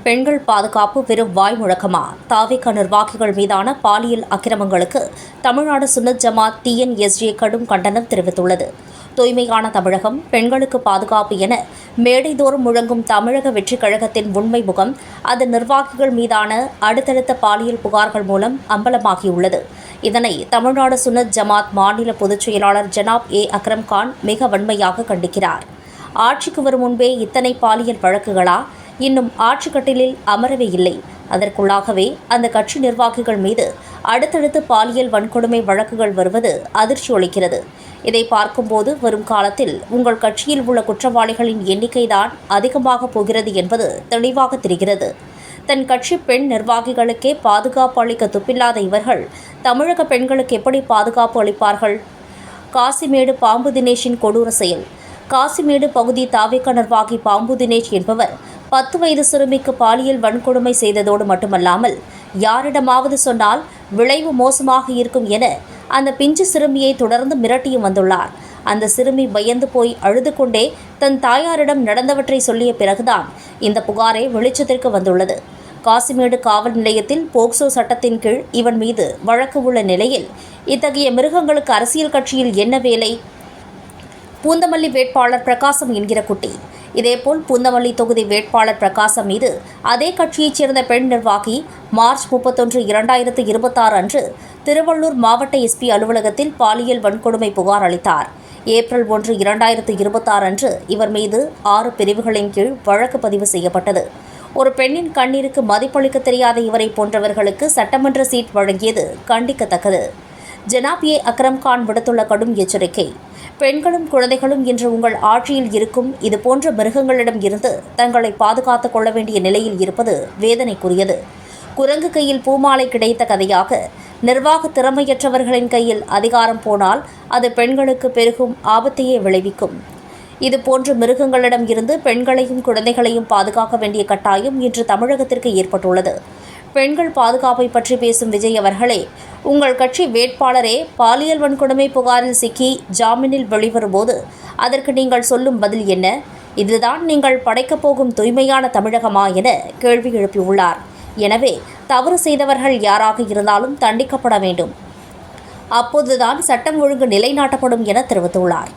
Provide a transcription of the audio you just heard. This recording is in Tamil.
பெண்கள் பாதுகாப்பு வெறும் வாய் முழக்கமா? தாவேகா நிர்வாகிகள் மீதான பாலியல் அக்கிரமங்களுக்கு தமிழ்நாடு சுன்னத் ஜமாத் TNSJ கடும் கண்டனம் தெரிவித்துள்ளது. தூய்மையான தமிழகம், பெண்களுக்கு பாதுகாப்பு என மேடைதோறும் முழங்கும் தமிழக வெற்றிக் கழகத்தின் உண்மை முகம் அதன் நிர்வாகிகள் மீதான அடுத்தடுத்த பாலியல் புகார்கள் மூலம் அம்பலமாகியுள்ளது. இதனை தமிழ்நாடு சுன்னத் ஜமாத் மாநில பொதுச் செயலாளர் ஜனாப் அக்ரம் கான் மிக வன்மையாக கண்டிக்கிறார். ஆட்சிக்கு வரும் முன்பே இத்தனை பாலியல் வழக்குகளா? இன்னும் ஆட்சிக்கட்டிலில் அமரவே இல்லை. அதற்குள்ளாகவே அந்த கட்சி நிர்வாகிகள் மீது அடுத்தடுத்து பாலியல் வன்கொடுமை வழக்குகள் வருவது அதிர்ச்சி அளிக்கிறது. இதை பார்க்கும்போது வரும் காலத்தில் உங்கள் கட்சியில் உள்ள குற்றவாளிகளின் எண்ணிக்கைதான் அதிகமாக போகிறது என்பது தெளிவாக தெரிகிறது. தன் கட்சி பெண் நிர்வாகிகளுக்கே பாதுகாப்பு அளிக்க துப்பில்லாத இவர்கள் தமிழக பெண்களுக்கு எப்படி பாதுகாப்பு அளிப்பார்கள்? காசிமேடு பாம்பு தினேஷின் கொடூர செயல். காசிமேடு பகுதி தாவேகா நிர்வாகி பாம்பு தினேஷ் என்பவர் 10 வயது சிறுமிக்கு பாலியல் வன்கொடுமை செய்ததோடு மட்டுமல்லாமல் யாரிடமாவது சொன்னால் விளைவு மோசமாக இருக்கும் என அந்த பிஞ்சு சிறுமியை தொடர்ந்து மிரட்டியும் வந்துள்ளார். அந்த சிறுமி பயந்து போய் அழுது கொண்டே தன் தாயாரிடம் நடந்தவற்றை சொல்லிய பிறகுதான் இந்த புகாரே வெளிச்சத்திற்கு வந்துள்ளது. காசிமேடு காவல் நிலையத்தில் போக்சோ சட்டத்தின் கீழ் இவன் மீது வழக்கு உள்ள நிலையில் இத்தகைய மிருகங்களுக்கு அரசியல் கட்சியில் என்ன வேலை? பூந்தமல்லி வேட்பாளர் பிரகாசம் என்கிற குட்டி. இதேபோல் பூந்தமல்லி தொகுதி வேட்பாளர் பிரகாசம் மீது அதே கட்சியைச் சேர்ந்த பெண் நிர்வாகி மார்ச் 31, 2026 அன்று திருவள்ளூர் மாவட்ட SP அலுவலகத்தில் பாலியல் வன்கொடுமை புகார் அளித்தார். ஏப்ரல் 1, 2026 அன்று இவர் மீது 6 பிரிவுகளின் கீழ் வழக்கு பதிவு செய்யப்பட்டது. ஒரு பெண்ணின் கண்ணீருக்கு மதிப்பளிக்க தெரியாத இவரை போன்றவர்களுக்கு சட்டமன்ற சீட் வழங்கியது கண்டிக்கத்தக்கது. ஜனாப் அக்ரம் கான் விடுத்துள்ள கடும் எச்சரிக்கை. பெண்களும் குழந்தைகளும் இன்று உங்கள் ஆட்சியில் இருக்கும் இதுபோன்ற மிருகங்களிடம் இருந்து தங்களை பாதுகாத்துக் கொள்ள வேண்டிய நிலையில் இருப்பது வேதனைக்குரியது. குரங்கு கையில் பூமாலை கிடைத்த கதையாக நிர்வாக திறமையற்றவர்களின் கையில் அதிகாரம் போனால் அது பெண்களுக்கு பெருகும் ஆபத்தையே விளைவிக்கும். இதுபோன்ற மிருகங்களிடம் இருந்து பெண்களையும் குழந்தைகளையும் பாதுகாக்க வேண்டிய கட்டாயம் இன்று தமிழகத்திற்கு ஏற்பட்டுள்ளது. பெண்கள் பாதுகாப்பை பற்றி பேசும் விஜய் அவர்களே, உங்கள் கட்சி வேட்பாளரே பாலியல் வன்கொடுமை புகாரில் சிக்கி ஜாமீனில் வெளிவரும்போது அதற்கு நீங்கள் சொல்லும் பதில் என்ன? இதுதான் நீங்கள் படைக்கப் போகும் தூய்மையான தமிழகமா என கேள்வி எழுப்பியுள்ளார். எனவே தவறு செய்தவர்கள் யாராக இருந்தாலும் தண்டிக்கப்பட வேண்டும். அப்போதுதான் சட்டம் ஒழுங்கு நிலைநாட்டப்படும் என தெரிவித்துள்ளார்.